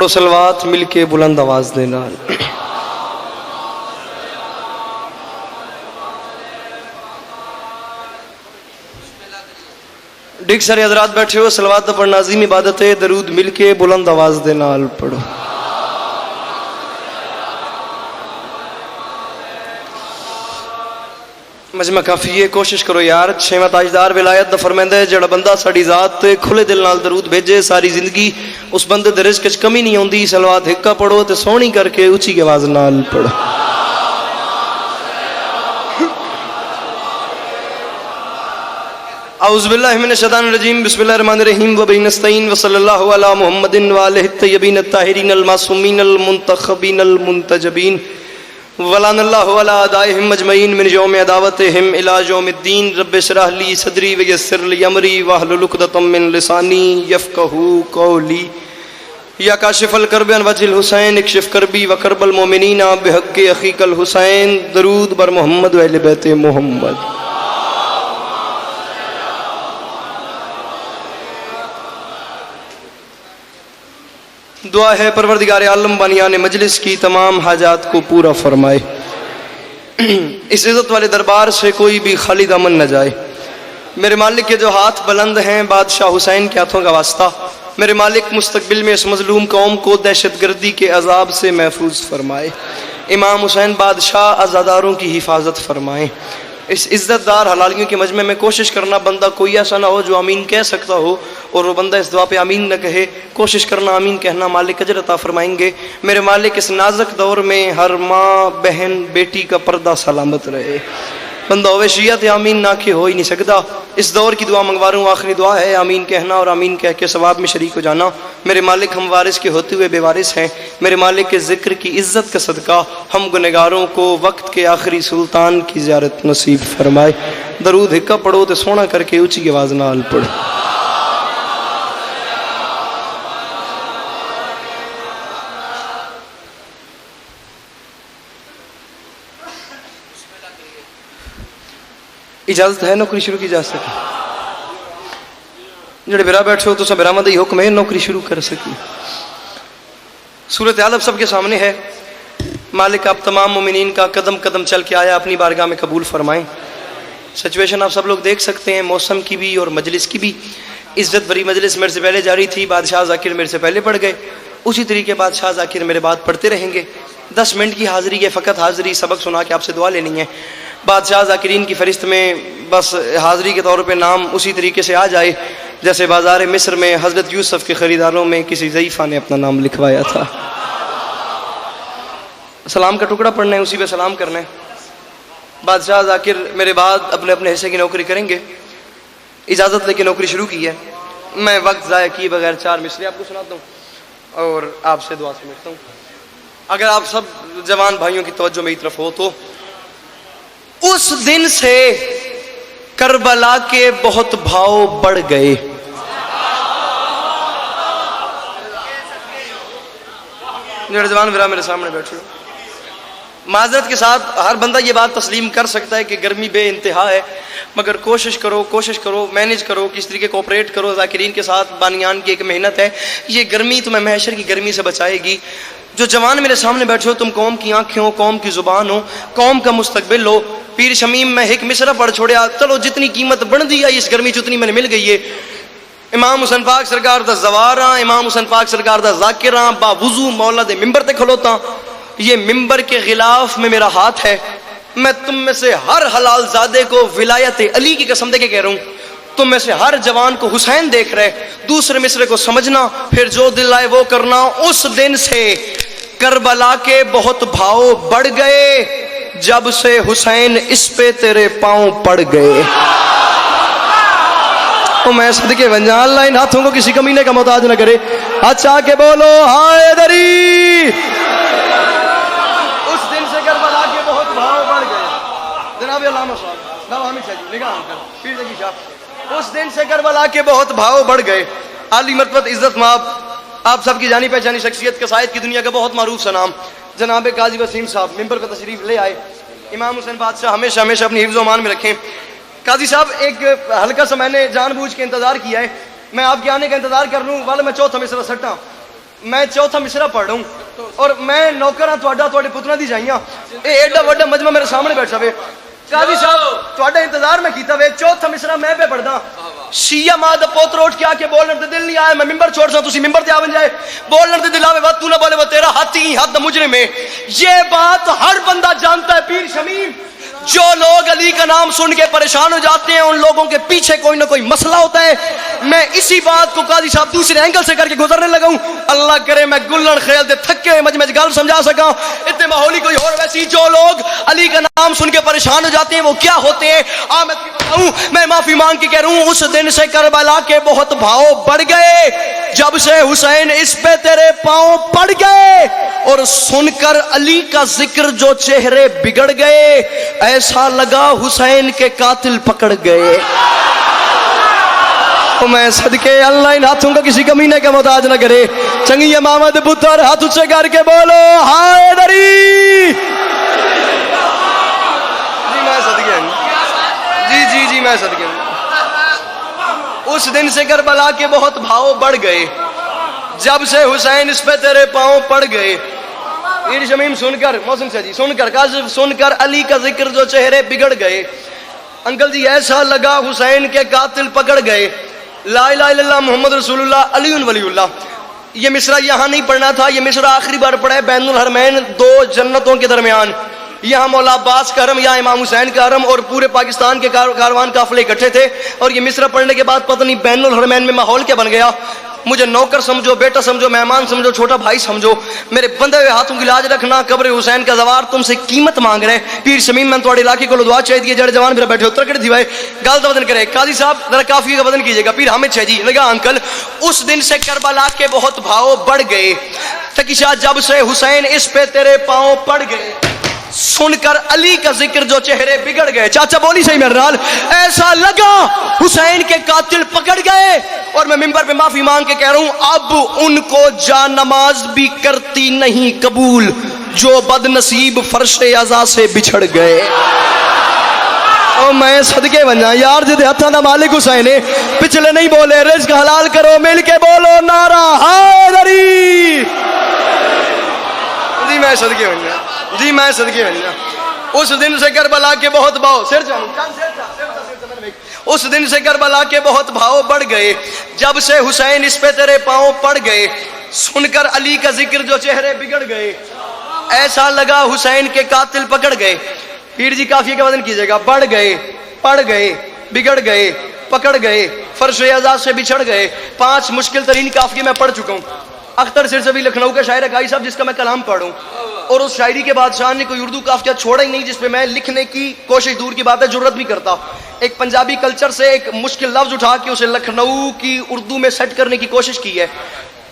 پڑھو صلوات مل کے بلند آواز دے نال۔ ڈگ سارے حضرات بیٹھے ہو، صلوات دا پڑھنا عظیم عبادت ہے، درود مل کے بلند آواز دے نال پڑھو۔ مجمع کافی ہے، کوشش کرو یار۔ چھویں تاجدار ولایت دا فرماندا ہے جڑا بندہ ساڈی ذات تے کھلے دل نال درود بھیجے ساری زندگی اس بندے دے رزق وچ کمی نہیں ہوندی۔ صلوات ہکا پڑھو تے سونی کر کے اونچی آواز نال پڑھو۔ اعوذ باللہ من الشیطان الرجیم، بسم اللہ الرحمن الرحیم، وبہ نستعین، وصلی اللہ علی محمد وآلہ الطیبین الطاہرین المعصومین المنتخبین المنتجبین، ولعن اللہ علی اعدائہم اجمعین من یوم عداوتہم الی یوم الدین۔ رب اشرح لی صدری ویسر لی امری واحلل عقدۃ من لسانی یفقہوا قولی۔ یا کاشف الکرب عن وجہ الحسین اکشف کربی وکرب المؤمنین بحق اخیک الحسین۔ درود بر محمد و اہل بیت محمد۔ دعا ہے پروردگار عالم بانیان مجلس کی تمام حاجات کو پورا فرمائے، اس عزت والے دربار سے کوئی بھی خالی دامن نہ جائے۔ میرے مالک کے جو ہاتھ بلند ہیں بادشاہ حسین کے ہاتھوں کا واسطہ، میرے مالک مستقبل میں اس مظلوم قوم کو دہشت گردی کے عذاب سے محفوظ فرمائے۔ امام حسین بادشاہ عزاداروں کی حفاظت فرمائے۔ اس عزت دار حلالیوں کے مجمع میں کوشش کرنا بندہ کوئی ایسا نہ ہو جو آمین کہہ سکتا ہو اور وہ بندہ اس دعا پہ آمین نہ کہے۔ کوشش کرنا آمین کہنا، مالک اجر عطا فرمائیں گے۔ میرے مالک اس نازک دور میں ہر ماں بہن بیٹی کا پردہ سلامت رہے۔ بندہ ہوئے شیعہ تے آمین نہ کہ ہو ہی نہیں سکتا۔ اس دور کی دعا منگوا رہا ہوں، آخری دعا ہے، آمین کہنا اور آمین کہہ کے ثواب میں شریک ہو جانا۔ میرے مالک ہم وارث کے ہوتے ہوئے بے وارث ہیں، میرے مالک کے ذکر کی عزت کا صدقہ ہم گنہگاروں کو وقت کے آخری سلطان کی زیارت نصیب فرمائے۔ درود ہکا پڑھو تے سونا کر کے اونچی آواز نال پڑھو۔ اجازت ہے نوکری شروع کی جا سکے؟ جڑے برا بیٹھے ہو تو سب برآمد ہی حکم ہے نوکری شروع کر سکی۔ صورتحال اب سب کے سامنے ہے، مالک آپ تمام مومنین کا قدم قدم چل کے آیا اپنی بارگاہ میں قبول فرمائیں۔ سچویشن آپ سب لوگ دیکھ سکتے ہیں، موسم کی بھی اور مجلس کی بھی۔ عزت بری مجلس میرے سے پہلے جاری تھی، بادشاہ ذاکر میرے سے پہلے پڑھ گئے، اسی طریقے بادشاہ ذاکر میرے بعد پڑھتے رہیں گے۔ 10 منٹ کی حاضری ہے، فقط حاضری، سبق سنا کے آپ سے دعا لینی ہے۔ بادشاہ ذاکرین کی فہرست میں بس حاضری کے طور پہ نام اسی طریقے سے آ جائے جیسے بازار مصر میں حضرت یوسف کے خریداروں میں کسی ضعیفہ نے اپنا نام لکھوایا تھا۔ سلام کا ٹکڑا پڑھنا ہے، اسی پہ سلام کرنا ہے۔ بادشاہ ذاکر میرے بعد اپنے اپنے حصے کی نوکری کریں گے۔ اجازت لے کے نوکری شروع کی ہے۔ میں وقت ضائع کیے بغیر 4 مصرے آپ کو سناتا ہوں اور آپ سے دعا سمجھتا ہوں۔ اگر آپ سب جوان بھائیوں کی توجہ میری طرف ہو تو اس دن سے کربلا کے بہت بھاؤ بڑھ گئے۔ میرے جوان برا میرے سامنے بیٹھے ہو، معذرت کے ساتھ ہر بندہ یہ بات تسلیم کر سکتا ہے کہ گرمی بے انتہا ہے، مگر کوشش کرو مینیج کرو، کس طریقے کوپریٹ کرو ذاکرین کے ساتھ۔ بانیان کی ایک محنت ہے، یہ گرمی تمہیں محشر کی گرمی سے بچائے گی۔ جو جوان میرے سامنے بیٹھے ہو، تم قوم کی آنکھیں ہو، قوم کی زبان ہو، قوم کا مستقبل ہو۔ پیر شمیم میں ایک مصرع پڑھ چھوڑیا، چلو جتنی قیمت بڑھ دی ہے اس گرمی جتنی میں نے مل گئی ہے۔ امام حسین پاک سرکار دا زواراں، امام حسین پاک سرکار دا ذاکراں، با وضو مولا دے ممبر تے کھلوتا۔ یہ ممبر کے غلاف میں میرا ہاتھ ہے، میں تم میں سے ہر حلال زادے کو ولایت علی کی قسم دے کے کہہ رہا ہوں، تم میں سے ہر جوان کو حسین دیکھ رہے، دوسرے مصرے کو سمجھنا، پھر جو دل آئے وہ کرنا۔ اس دن سے کربلا کے بہت بھاؤ بڑھ گئے، جب سے حسین اس پہ تیرے پاؤں پڑ گئے۔ تو میں صدقے بن جاؤں، اللہ ان ہاتھوں کو کسی کمینے کا محتاج نہ کرے۔ اچھا کہ بولو حیدری۔ اس دن سے کربلا کے بہت بھاؤ بڑھ گئے۔ جناب علامہ صاحب، بابا حامد شاہ جی، نگاہ کر پیر زکی صاحب۔ اس دن سے کربلا کے بہت بھاؤ بڑھ گئے۔ عالی مرتبت عزت مآب آپ سب کی جانی پہچانی شخصیت، قصائد کی دنیا کا بہت معروف سا نام جناب قاضی وسیم صاحب ممبر پہ تشریف لے آئے۔ امام حسین بادشاہ ہمیشہ ہمیشہ اپنی حفظ و امان میں رکھیں۔ قاضی صاحب ایک ہلکا سا میں نے جان بوجھ کے انتظار کیا ہے، میں آپ کے آنے کا انتظار کر لوں والا میں چوتھا مصرع سٹا۔ میں چوتھا مصرع پڑھ رہا ہوں اور میں نوکر ہاں تہاڈا تہاڈے پتراں دی جائیاں اے ایڈا وڈا مجمع میرے سامنے بیٹھا وے قاضی صاحب تہاڈا انتظار میں کیتا وے چوتھا مصرع میں پہ پڑھدا شیعہ ماں دا پوتر اٹھ کے آ کے بولن تے دل نہیں آیا میں ممبر چھوڑ سا تسی ممبر تے آون جائے بولن تے دل آوے وا تو نہ بولے وہ تیرا ہاتھی حد مجرم ہے یہ بات ہر بندہ جانتا ہے پیر شمیم جو لوگ علی کا نام سن کے پریشان ہو جاتے ہیں ان لوگوں کے پیچھے کوئی نہ کوئی مسئلہ ہوتا ہے میں اسی بات کو قاضی صاحب دوسرے اینگل سے کر کے گزرنے لگا ہوں اللہ کرے میں گلن خیل دے تھکے ہوئے مجھ گل سمجھا سکا اتنے ماحولی کوئی اور ویسی جو لوگ علی کا نام سن کے پریشان ہو جاتے ہیں وہ کیا ہوتے ہیں میں معافی مانگ کے کہہ رہا ہوں اس دن سے کربلا کے بہت بھاؤ بڑھ گئے جب سے حسین اس پہ تیرے پاؤں پڑ گئے اور سن کر علی کا ذکر جو چہرے بگڑ گئے ایسا لگا حسین کے قاتل پکڑ گئے تو میں صدقے اللہ ان ہاتھوں کا کسی کمینے کا محتاج نہ کرے چنگی امامت پتر ہاتھ اچھے کر کے بولو ہائے دری جی میں صدقے جی میں صدقے اس دن سے کربلا کے بہت بھاؤ بڑھ گئے جب سے حسین اس پہ تیرے پاؤں پڑ گئے پیر شمیم سن کر محسن سے جی سن کر کاظم سن کر علی کا ذکر جو چہرے بگڑ گئے انکل جی ایسا لگا حسین کے قاتل پکڑ گئے لا الہ الا اللہ محمد رسول اللہ علی ولی اللہ یہ مصرع یہاں نہیں پڑھنا تھا یہ مصرع آخری بار پڑھا ہے بین الحرمین دو جنتوں کے درمیان یہاں مولا عباس کا حرم یہاں امام حسین کا حرم اور پورے پاکستان کے کاروان قافلے اکٹھے تھے اور یہ مصرع پڑھنے کے بعد پتہ نہیں بین الحرمین میں ماحول کیا بن گیا مجھے نوکر سمجھو بیٹا سمجھو مہمان سمجھو چھوٹا بھائی سمجھو میرے بندے ہوئے ہاتھوں کی لاج رکھنا قبر حسین کا زوار تم سے قیمت مانگ رہے پیر شمیم میں تھوڑے علاقے کو دعا چاہیے دیے جڑے جوان میرا بیٹھے اتر کر دیوائے گال دا وزن کرے قاضی صاحب ذرا کافی کا وزن کیجیے گا پیر حامد شاہ جی لگا انکل اس دن سے کربلا کے بہت بھاؤ بڑھ گئے تکیشا جب سے حسین اس پہ تیرے پاؤں پڑ گئے سن کر علی کا ذکر جو چہرے بگڑ گئے چاچا بولی صحیح میرے نال ایسا لگا حسین کے قاتل پکڑ گئے اور میں ممبر پہ معافی مانگ کے کہہ رہا ہوں اب ان کو جا نماز بھی کرتی نہیں قبول جو بد نصیب فرش عزا سے بچھڑ گئے اور میں صدقے بننا یار جدے ہتھاں دا مالک حسین ہے پچھلے نہیں بولے رزق حلال کرو مل کے بولو نعرہ حیدری جی میں صدقے بننا جی میں صدقے بننا اس دن سے کربلا کے بہت بھاؤ سر اس دن سے کربلا کے بہت بھاؤ بڑھ گئے جب سے حسین اس پہ تیرے پاؤں پڑ گئے سن کر علی کا ذکر جو چہرے بگڑ گئے ایسا لگا حسین کے قاتل پکڑ گئے پیر جی کافی کا وزن کیجئے گا بڑھ گئے پڑ گئے بگڑ گئے پکڑ گئے فرش عزا سے بچھڑ گئے 5 مشکل ترین کافی میں پڑھ چکا ہوں اختر سرسوی لکھنؤ کا شاعر ہے قاضی صاحب جس کا میں کلام پڑھوں اور اس شاعری کے بادشاہ نے کوئی اردو قافیہ چھوڑا ہی نہیں جس پہ میں لکھنے کی کوشش دور کی بات ہے جرت بھی کرتا ایک پنجابی کلچر سے ایک مشکل لفظ اٹھا کے اسے لکھنؤ کی اردو میں سیٹ کرنے کی کوشش کی ہے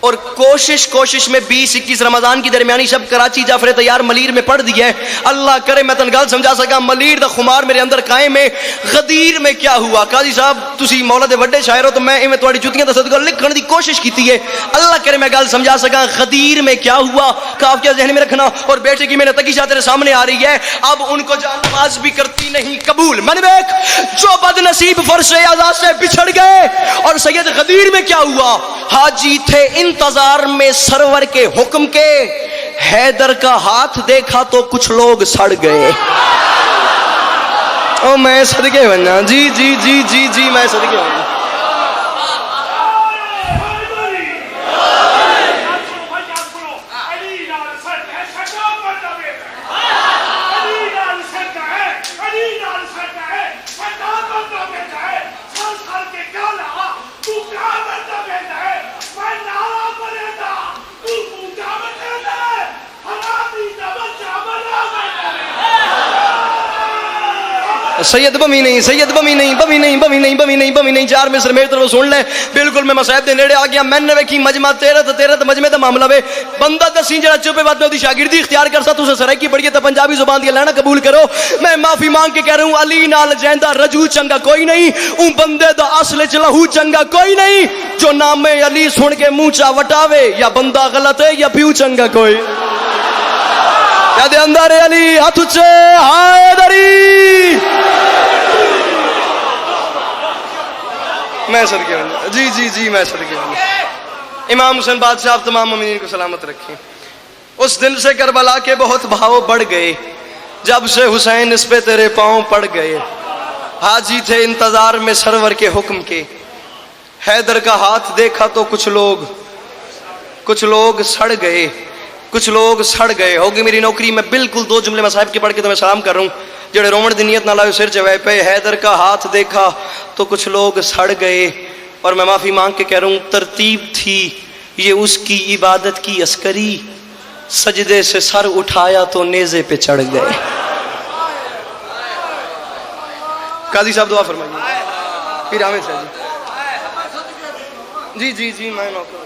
اور کوشش میں 20-21 رمضان کی درمیانی شب کراچی جعفر تیار ملیر میں پڑھ دی ہے اللہ کرے میں تنگال سمجھا سکا ملیر دا خمار میرے اندر قائم ہے غدیر میں کیا ہوا قاضی صاحب تسی مولا دے وڈے شاعر ہو تو میں ایویں تواڈی جوتیاں دا صدقہ لکھن دی کوشش کیتی ہے اللہ کرے میں گل سمجھا سکا غدیر میں کیا ہوا قافیہ ذہن میں رکھنا اور بیٹے کی میں نے تقی شاہ تیرے سامنے آ رہی ہے اب ان کو جان نماز بھی کرتی نہیں قبول من بیک جو بد نصیب فرش عزا سے بچھڑ گئے اور سید غدیر میں کیا ہوا حاجی تھے انتظار میں سرور کے حکم کے حیدر کا ہاتھ دیکھا تو کچھ لوگ سڑ گئے او میں صدقے بننا جی میں صدقے بننا سید بمی نہیں 4 مصر میری طرف سن لے بالکل میں مسائب دے نیڑے آ گیا میں نے ویکھی مجمع تیرے مجمع دا معاملہ وے بندہ دسی جڑا چپے بات دی شاگردی اختیار کرسا تسے سرائکی پڑھیے تے پنجابی زبان دی لینا قبول کرو میں معافی مانگ کے کہہ رہا ہوں علی نال جیندا رجو چنگا کوئی نہیں اون بندے دا اصل وچ لہو چنگا کوئی نہیں جو نام علی سن کے منہ چا وٹاوے یا بندہ غلط ہے یا پیو چنگا کوئی یا دے اندر علی ہاتھ اچھے حیدری میں صدقے بننا جی میں صدقے بننا امام حسین بادشاہ آپ تمام مومنین کو سلامت رکھیں۔ اس دن سے کربلا کے بہت بھاؤ بڑھ گئے، جب سے حسین اس پہ تیرے پاؤں پڑ گئے۔ حاجی تھے انتظار میں سرور کے حکم کے، حیدر کا ہاتھ دیکھا تو کچھ لوگ سڑ گئے، کچھ لوگ سڑ گئے۔ ہوگی میری نوکری، میں بالکل 2 جملے مصاحب کے پڑھ کے تمہیں سلام کر رہا ہوں، جڑے رومن دی نیت نہ لائے سر چوائے پہ۔ حیدر کا ہاتھ دیکھا تو کچھ لوگ سڑ گئے، اور میں معافی مانگ کے کہہ رہا ہوں، ترتیب تھی یہ اس کی عبادت کی عسکری، سجدے سے سر اٹھایا تو نیزے پہ چڑھ گئے۔ قاضی صاحب دعا فرمائیے۔ پھر حامد صاحب جی میں نوکر۔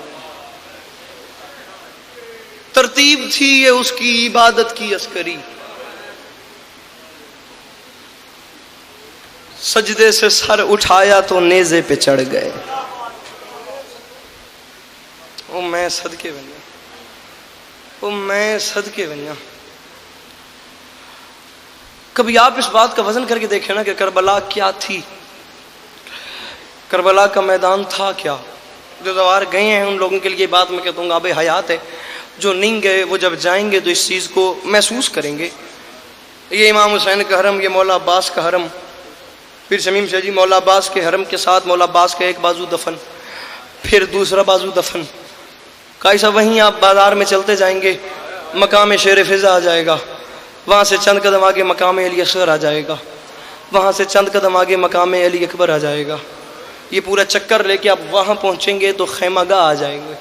ترتیب تھی یہ اس کی عبادت کی عسکری، سجدے سے سر اٹھایا تو نیزے پہ چڑھ گئے۔ او میں صدقے بنیا، او میں صدقے بنیا۔ کبھی آپ اس بات کا وزن کر کے دیکھیں نا کہ کربلا کیا تھی، کربلا کا میدان تھا کیا۔ جو زوار گئے ہیں ان لوگوں کے لیے بات میں کہتا ہوں آب حیات ہے، جو نہیں گئے وہ جب جائیں گے تو اس چیز کو محسوس کریں گے۔ یہ امام حسین کا حرم، یہ مولا عباس کا حرم، پھر شمیم شاہ جی مولا عباس کے حرم کے ساتھ مولا عباس کا ایک بازو دفن، پھر دوسرا بازو دفن۔ قاضی صاحب وہیں آپ بازار میں چلتے جائیں گے، مقام شیر فضا آ جائے گا، وہاں سے چند قدم آگے مقام علی اصغر آ جائے گا، وہاں سے چند قدم آگے مقام علی اکبر آ جائے گا۔ یہ پورا چکر لے کے آپ وہاں پہنچیں گے تو خیمہ گاہ آ جائیں گے،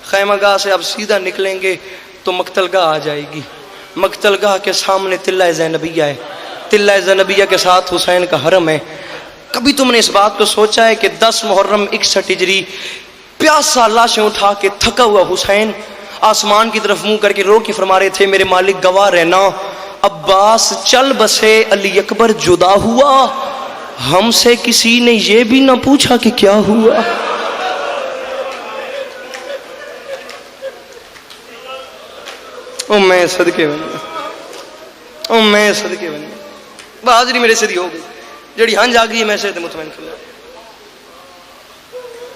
خیمہ گاہ سے آپ سیدھا نکلیں گے تو مقتل گاہ آ جائے گی، مقتل گاہ کے سامنے تلہ زینبیہ ہے، تلہ زینبیہ کے ساتھ حسین کا حرم ہے۔ کبھی تم نے اس بات کو سوچا ہے کہ 10 محرم 61 ہجری پیاسا لاشیں اٹھا کے تھکا ہوا حسین آسمان کی طرف منہ کر کے رو کے فرما رہے تھے، میرے مالک گواہ رہنا، عباس چل بسے علی اکبر جدا ہوا، ہم سے کسی نے یہ بھی نہ پوچھا کہ کیا ہوا۔ او میں صدقے بنیا، او میں صدقے بنیا۔ بہادری میرے سے دی ہو گئی، جڑی ہنج آ گئی میں سے مطمئن کر لیا۔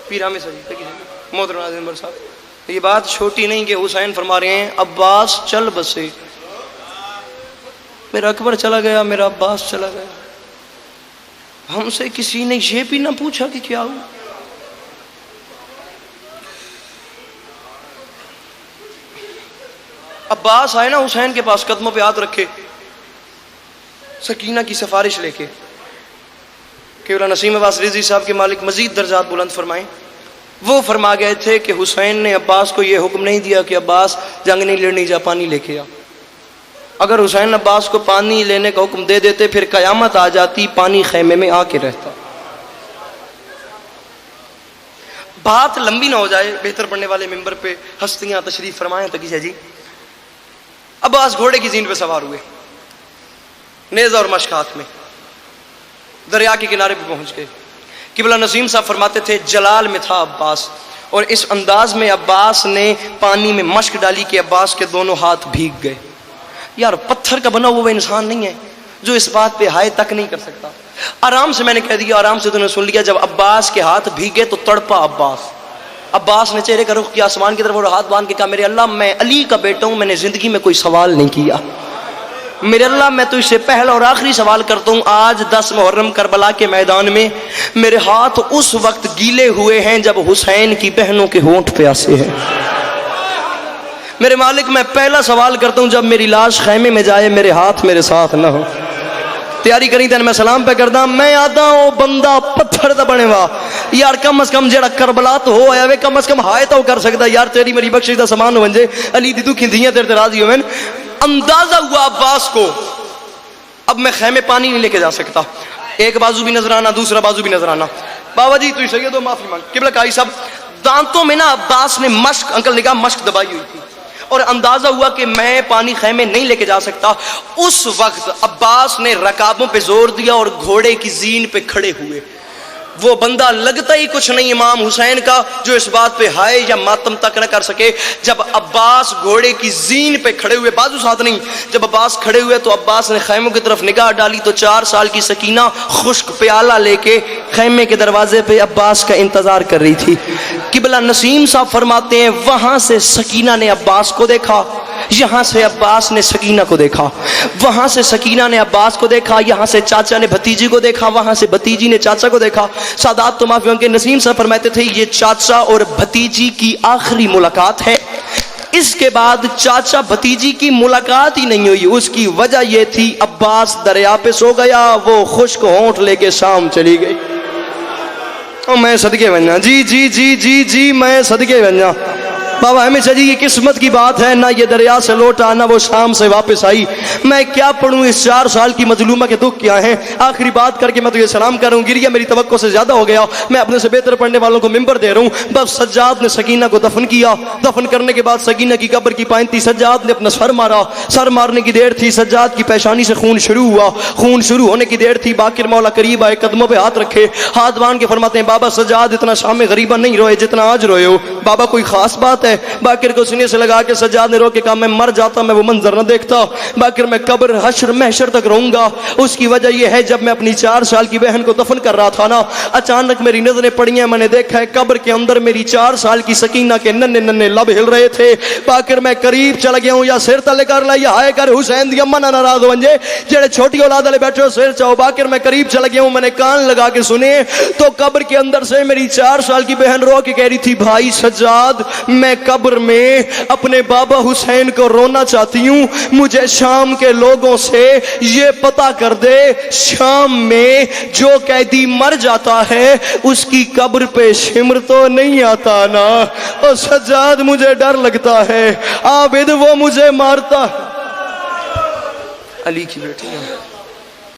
پیر حامد صاحب محترم ناظرین بر صاحب، یہ بات چھوٹی نہیں کہ حسین فرما رہے ہیں عباس چل بسے، میرا اکبر چلا گیا، میرا عباس چلا گیا، ہم سے کسی نے یہ بھی نہ پوچھا کہ کیا ہوا۔ عباس آئے نا حسین کے پاس، قدموں پہ ہاتھ رکھے، سکینہ کی سفارش لے کے کہ نسیم عباس رضی صاحب کے مالک مزید درجات بلند فرمائیں۔ وہ فرما گئے تھے کہ حسین نے عباس کو یہ حکم نہیں دیا کہ عباس جنگ نہیں لڑنی، جا پانی لے کے آ۔ اگر حسین عباس کو پانی لینے کا حکم دے دیتے پھر قیامت آ جاتی، پانی خیمے میں آ کے رہتا۔ بات لمبی نہ ہو جائے، بہتر پڑھنے والے ممبر پہ ہستیاں تشریف فرمائیں۔ تقی جی عباس گھوڑے کی زین پہ سوار ہوئے، نیزہ اور مشک ہاتھ میں، دریا کے کنارے پہ پہنچ گئے۔ قبلہ نسیم صاحب فرماتے تھے جلال میں تھا عباس، اور اس انداز میں عباس نے پانی میں مشک ڈالی کہ عباس کے دونوں ہاتھ بھیگ گئے۔ یار پتھر کا بنا ہوا انسان نہیں ہے جو اس بات پہ ہائے تک نہیں کر سکتا۔ آرام سے میں نے کہہ دیا، آرام سے تو نے سن لیا، جب عباس کے ہاتھ بھیگے تو تڑپا عباس نے چہرے کا رخ کیا آسمان کی طرف اور ہاتھ باندھ کے کہا، میرے اللہ میں علی کا بیٹا ہوں، میں نے زندگی میں کوئی سوال نہیں کیا، میرے اللہ میں تو اس سے پہلا اور آخری سوال کرتا ہوں، آج 10 محرم کربلا کے میدان میں میرے ہاتھ اس وقت گیلے ہوئے ہیں جب حسین کی بہنوں کے ہونٹ پیاسے ہیں۔ میرے مالک میں پہلا سوال کرتا ہوں، جب میری لاش خیمے میں جائے میرے ہاتھ میرے ساتھ نہ ہو۔ تیاری کریں تین میں سلام پہ کردا، میں آدا ہوں بندہ پتھر دا بنے وا، یار کم از کم جڑا کربلا تو ہو آیا وے، کم از کم ہائے تو کر سکتا، یار تیری میری بخشش دا سامان ہو ونجے، علی دی تو کھندیاں تیرے راضی ہوئن۔ اندازہ ہوا عباس کو اب میں خیمے پانی نہیں لے کے جا سکتا، ایک بازو بھی نظر آنا، دوسرا بازو بھی نظر آنا۔ بابا جی تو سید ہو، معافی مانگ۔ قبلہ قاری صاحب دانتوں میں نا عباس نے مشک، انکل نے کہا مشک دبائی ہوئی تھی، اور اندازہ ہوا کہ میں پانی خیمے نہیں لے کے جا سکتا۔ اس وقت عباس نے رکابوں پہ زور دیا اور گھوڑے کی زین پہ کھڑے ہوئے۔ وہ بندہ لگتا ہی کچھ نہیں امام حسین کا جو اس بات پہ ہائے یا ماتم تک نہ کر سکے۔ جب عباس گھوڑے کی زین پہ کھڑے ہوئے، بازو ساتھ نہیں، جب عباس کھڑے ہوئے تو عباس نے خیموں کی طرف نگاہ ڈالی تو 4 سال کی سکینہ خشک پیالہ لے کے خیمے کے دروازے پہ عباس کا انتظار کر رہی تھی۔ قبلہ نسیم صاحب فرماتے ہیں وہاں سے سکینہ نے عباس کو دیکھا، یہاں سے عباس نے سکینہ کو دیکھا، وہاں سے سکینہ نے عباس کو دیکھا، یہاں سے چاچا نے بھتیجی کو دیکھا، وہاں سے بھتیجی نے چاچا کو دیکھا۔ سادات تو معافی کے نسیم صاحب فرماتے تھے یہ چاچا اور بھتیجی کی آخری ملاقات ہے، اس کے بعد چاچا بھتیجی کی ملاقات ہی نہیں ہوئی۔ اس کی وجہ یہ تھی عباس دریا پہ سو گیا، وہ خشک ہونٹ لے کے شام چلی گئی۔ میں صدقے بننا، جی جی جی جی جی میں صدقے بننا بابا ہمیشہ جی، یہ قسمت کی بات ہے، نہ یہ دریا سے لوٹا نہ وہ شام سے واپس آئی۔ میں کیا پڑھوں اس 4 سال کی مظلومہ کے دکھ کیا ہیں۔ آخری بات کر کے میں تو یہ سلام کروں، گریہ میری توقع سے زیادہ ہو گیا، میں اپنے سے بہتر پڑھنے والوں کو ممبر دے رہا ہوں۔ بس سجاد نے سکینہ کو دفن کیا، دفن کرنے کے بعد سکینہ کی قبر کی پائن تھی، سجاد نے اپنا سر مارا، سر مارنے کی دیر تھی، سجاد کی پیشانی سے خون شروع ہوا، خون شروع ہونے کی دیر تھی، باقر مولا قریب آئے، قدموں پہ ہاتھ رکھے، ہاتھ باندھ کے فرماتے ہیں بابا سجاد اتنا شام غریبہ نہیں روئے جتنا آج روئے ہو، بابا کوئی خاص بات ہے؟ باقر کو سینے سے لگا کے سجاد نے رو کے کہا میں مر جاتا میں وہ منظر نہ دیکھتا، باقر میں قبر حشر محشر تک رہوں گا۔ اس کی وجہ یہ ہے جب میں اپنی 4 سال کی بہن کو دفن کر رہا تھا نا، اچانک میری نظریں پڑی ہیں، میں نے دیکھا ہے قبر کے اندر میری 4 سال کی سکینہ کے ننھے ننھے لب ہل رہے تھے۔ باقر میں قریب چلا گیا ہوں، یا سر تلے کر لا یا ہائے کر حسین دی اماں نہ ناراض ہو جے جڑے چھوٹی اولاد والے بیٹھے ہو سر چاہو۔ باقر میں قریب چلا گیا ہوں، میں نے کان لگا کے سنے تو قبر کے اندر سے میری 4 سال کی بہن رو کے کہہ رہی تھی بھائی سجاد میں قبر میں اپنے بابا حسین کو رونا چاہتی ہوں، مجھے شام کے لوگوں سے یہ پتہ کر دے شام میں جو قیدی مر جاتا ہے اس کی قبر پہ شمر تو نہیں آتا نا۔ اور سجاد مجھے ڈر لگتا ہے، عابد وہ مجھے مارتا۔ علی کی بیٹی ہے